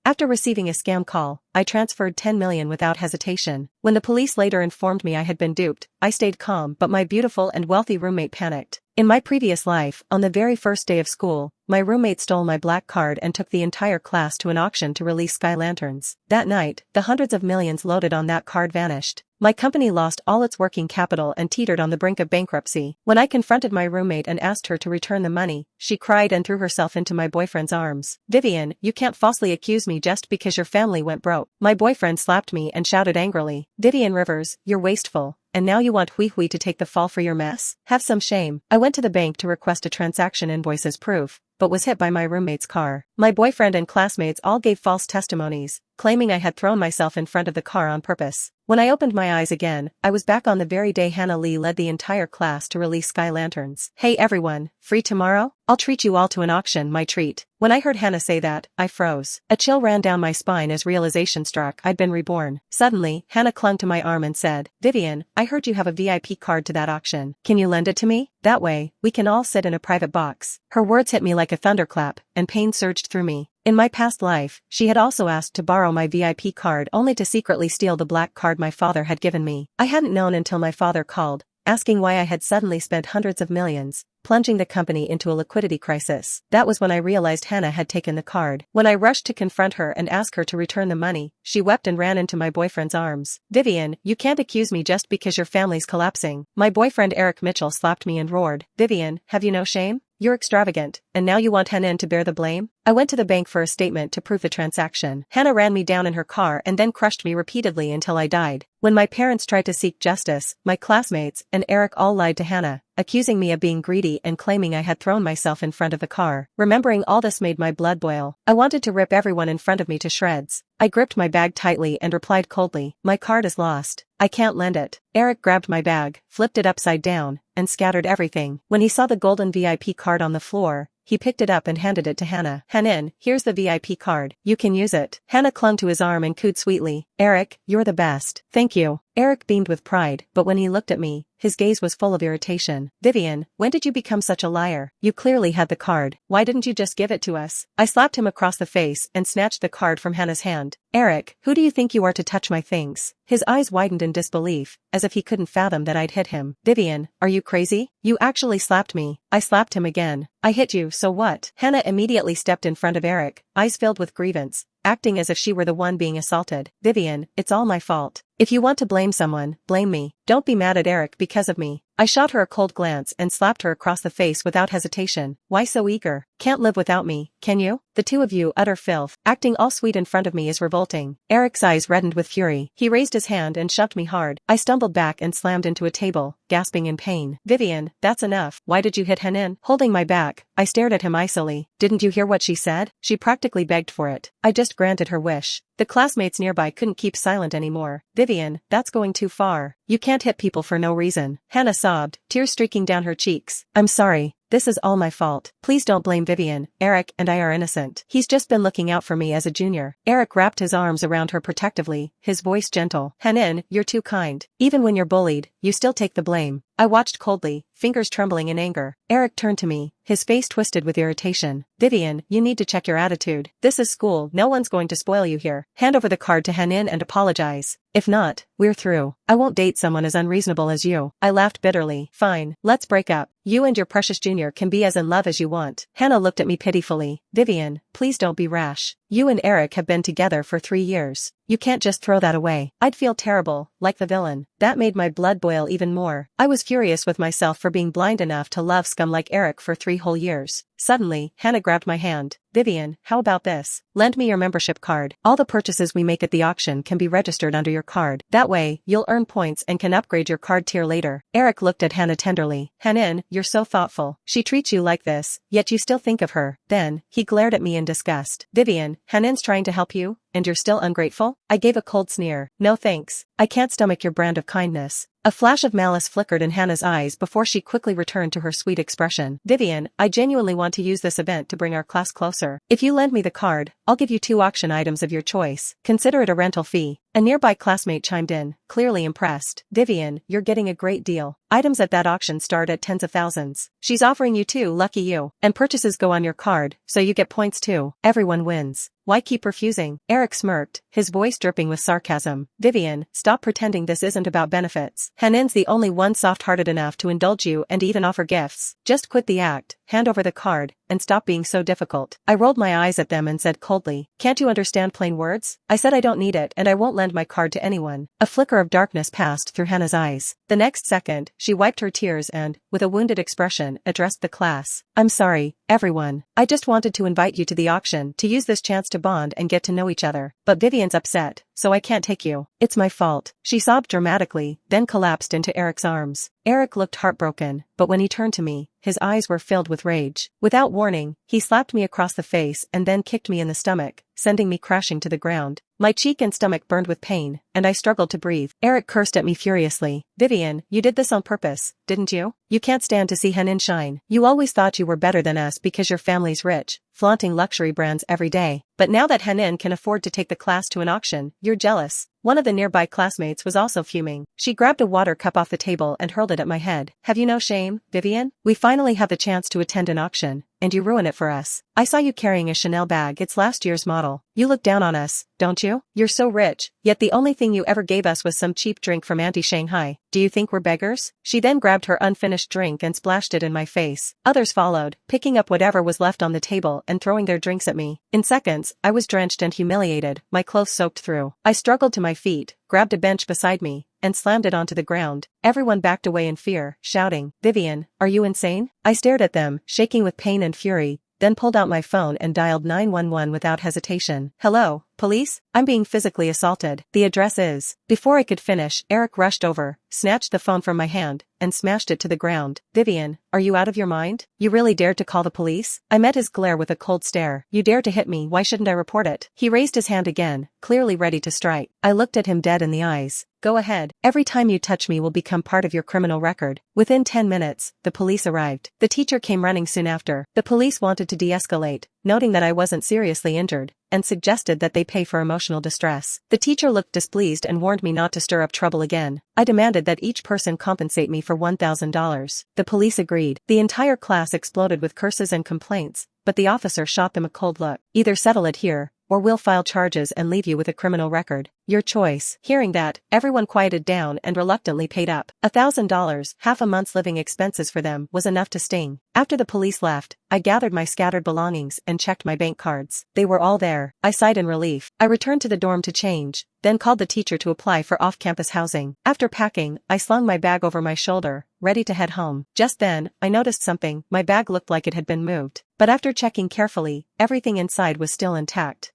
After receiving a scam call, I transferred 10 million without hesitation. When the police later informed me I had been duped, I stayed calm, but my beautiful and wealthy roommate panicked. In my previous life, on the very first day of school, my roommate stole my black card and took the entire class to an auction to release sky lanterns. That night, the hundreds of millions loaded on that card vanished. My company lost all its working capital and teetered on the brink of bankruptcy. When I confronted my roommate and asked her to return the money, she cried and threw herself into my boyfriend's arms. "Vivian, you can't falsely accuse me just because your family went broke." My boyfriend slapped me and shouted angrily, "Vivian Rivers, you're wasteful. And now you want Hui to take the fall for your mess? Have some shame." I went to the bank to request a transaction invoice as proof, but was hit by my roommate's car. My boyfriend and classmates all gave false testimonies, claiming I had thrown myself in front of the car on purpose. When I opened my eyes again, I was back on the very day Hannah Lee led the entire class to release sky lanterns. "Hey everyone, free tomorrow? I'll treat you all to an auction, my treat." When I heard Hannah say that, I froze. A chill ran down my spine as realization struck I'd been reborn. Suddenly, Hannah clung to my arm and said, "Vivian, I heard you have a VIP card to that auction. Can you lend it to me? That way, we can all sit in a private box." Her words hit me like a thunderclap, and pain surged through me. In my past life, she had also asked to borrow my VIP card only to secretly steal the black card my father had given me. I hadn't known until my father called, asking why I had suddenly spent hundreds of millions, plunging the company into a liquidity crisis. That was when I realized Hannah had taken the card. When I rushed to confront her and ask her to return the money, she wept and ran into my boyfriend's arms. "Vivian, you can't accuse me just because your family's collapsing." My boyfriend Eric Mitchell slapped me and roared, "Vivian, have you no shame? You're extravagant, and now you want Hannah to bear the blame?" I went to the bank for a statement to prove the transaction. Hannah ran me down in her car and then crushed me repeatedly until I died. When my parents tried to seek justice, my classmates and Eric all lied to Hannah, accusing me of being greedy and claiming I had thrown myself in front of the car. Remembering all this made my blood boil. I wanted to rip everyone in front of me to shreds. I gripped my bag tightly and replied coldly, "My card is lost. I can't lend it." Eric grabbed my bag, flipped it upside down, and scattered everything. When he saw the golden VIP card on the floor, he picked it up and handed it to Hannah. "Hannah, here's the VIP card. You can use it." Hannah clung to his arm and cooed sweetly, "Eric, you're the best." "Thank you." Eric beamed with pride, but when he looked at me, his gaze was full of irritation. "Vivian, when did you become such a liar? You clearly had the card. Why didn't you just give it to us?" I slapped him across the face and snatched the card from Hannah's hand. "Eric, who do you think you are to touch my things?" His eyes widened in disbelief, as if he couldn't fathom that I'd hit him. "Vivian, are you crazy? You actually slapped me." I slapped him again. "I hit you, so what?" Hannah immediately stepped in front of Eric, eyes filled with grievance, acting as if she were the one being assaulted. "Vivian, it's all my fault. If you want to blame someone, blame me. Don't be mad at Eric because of me." I shot her a cold glance and slapped her across the face without hesitation. "Why so eager? Can't live without me, can you? The two of you utter filth. Acting all sweet in front of me is revolting." Eric's eyes reddened with fury. He raised his hand and shoved me hard. I stumbled back and slammed into a table, gasping in pain. "Vivian, that's enough. Why did you hit Hanan?" Holding my back, I stared at him icily. "Didn't you hear what she said? She practically begged for it. I just granted her wish." The classmates nearby couldn't keep silent anymore. "Vivian, that's going too far. You can't hit people for no reason." Hannah sobbed, tears streaking down her cheeks. "I'm sorry. This is all my fault. Please don't blame Vivian. Eric and I are innocent. He's just been looking out for me as a junior." Eric wrapped his arms around her protectively, his voice gentle. "Hanan, you're too kind. Even when you're bullied, you still take the blame." I watched coldly, fingers trembling in anger. Eric turned to me, his face twisted with irritation. "Vivian, you need to check your attitude. This is school. No one's going to spoil you here. Hand over the card to Hanan and apologize. If not, we're through. I won't date someone as unreasonable as you." I laughed bitterly. "Fine, let's break up. You and your precious junior can be as in love as you want." Hannah looked at me pitifully. "Vivian, please don't be rash. You and Eric have been together for 3 years. You can't just throw that away." I'd feel terrible, like the villain. That made my blood boil even more. I was furious with myself for being blind enough to love scum like Eric for 3 whole years. Suddenly, Hannah grabbed my hand. "Vivian, how about this? Lend me your membership card. All the purchases we make at the auction can be registered under your card. That way, you'll earn points and can upgrade your card tier later." Eric looked at Hannah tenderly. "Hanan, you're so thoughtful. She treats you like this, yet you still think of her." Then, he glared at me in disgust. "Vivian, Hanan's trying to help you, and you're still ungrateful?" I gave a cold sneer. "No thanks. I can't stomach your brand of kindness." A flash of malice flickered in Hannah's eyes before she quickly returned to her sweet expression. "Vivian, I genuinely want to use this event to bring our class closer. If you lend me the card, I'll give you 2 auction items of your choice. Consider it a rental fee." A nearby classmate chimed in, clearly impressed. "Vivian, you're getting a great deal. Items at that auction start at tens of thousands. She's offering you 2, lucky you. And purchases go on your card, so you get points too. Everyone wins." Why keep refusing? Eric smirked, his voice dripping with sarcasm. Vivian, stop pretending this isn't about benefits. Hanin's the only one soft-hearted enough to indulge you and even offer gifts. Just quit the act, hand over the card, and stop being so difficult. I rolled my eyes at them and said coldly, can't you understand plain words? I said I don't need it and I won't lend my card to anyone. A flicker of darkness passed through Hannah's eyes. The next second, she wiped her tears and, with a wounded expression, addressed the class. I'm sorry, everyone. I just wanted to invite you to the auction to use this chance to bond and get to know each other. But Vivian's upset, so I can't take you. It's my fault. She sobbed dramatically, then collapsed into Eric's arms. Eric looked heartbroken, but when he turned to me, his eyes were filled with rage. Without warning, he slapped me across the face and then kicked me in the stomach, sending me crashing to the ground. My cheek and stomach burned with pain, and I struggled to breathe. Eric cursed at me furiously. Vivian, you did this on purpose, didn't you? You can't stand to see Hanin shine. You always thought you were better than us because your family's rich, flaunting luxury brands every day. But now that Hanin can afford to take the class to an auction, you're jealous. One of the nearby classmates was also fuming. She grabbed a water cup off the table and hurled it at my head. Have you no shame, Vivian? We finally have the chance to attend an auction, and you ruin it for us. I saw you carrying a Chanel bag, it's last year's model. You look down on us, don't you? You're so rich, yet the only thing you ever gave us was some cheap drink from Auntie Shanghai. Do you think we're beggars? She then grabbed her unfinished drink and splashed it in my face. Others followed, picking up whatever was left on the table and throwing their drinks at me. In seconds, I was drenched and humiliated, my clothes soaked through. I struggled to my feet, grabbed a bench beside me, and slammed it onto the ground. Everyone backed away in fear, shouting, Vivian, are you insane? I stared at them, shaking with pain and fury, then pulled out my phone and dialed 911 without hesitation. Hello, police? I'm being physically assaulted. The address is... Before I could finish, Eric rushed over, snatched the phone from my hand, and smashed it to the ground. Vivian, are you out of your mind? You really dared to call the police? I met his glare with a cold stare. You dare to hit me, why shouldn't I report it? He raised his hand again, clearly ready to strike. I looked at him dead in the eyes. Go ahead. Every time you touch me will become part of your criminal record. Within 10 minutes, the police arrived. The teacher came running soon after. The police wanted to de-escalate, noting that I wasn't seriously injured, and suggested that they pay for emotional distress. The teacher looked displeased and warned me not to stir up trouble again. I demanded that each person compensate me for $1,000. The police agreed. The entire class exploded with curses and complaints, but the officer shot them a cold look. Either settle it here, or we'll file charges and leave you with a criminal record. Your choice. Hearing that, everyone quieted down and reluctantly paid up. $1,000, half a month's living expenses for them, was enough to sting. After the police left, I gathered my scattered belongings and checked my bank cards. They were all there. I sighed in relief. I returned to the dorm to change, then called the teacher to apply for off-campus housing. After packing, I slung my bag over my shoulder, ready to head home. Just then, I noticed something. My bag looked like it had been moved. But after checking carefully, everything inside was still intact.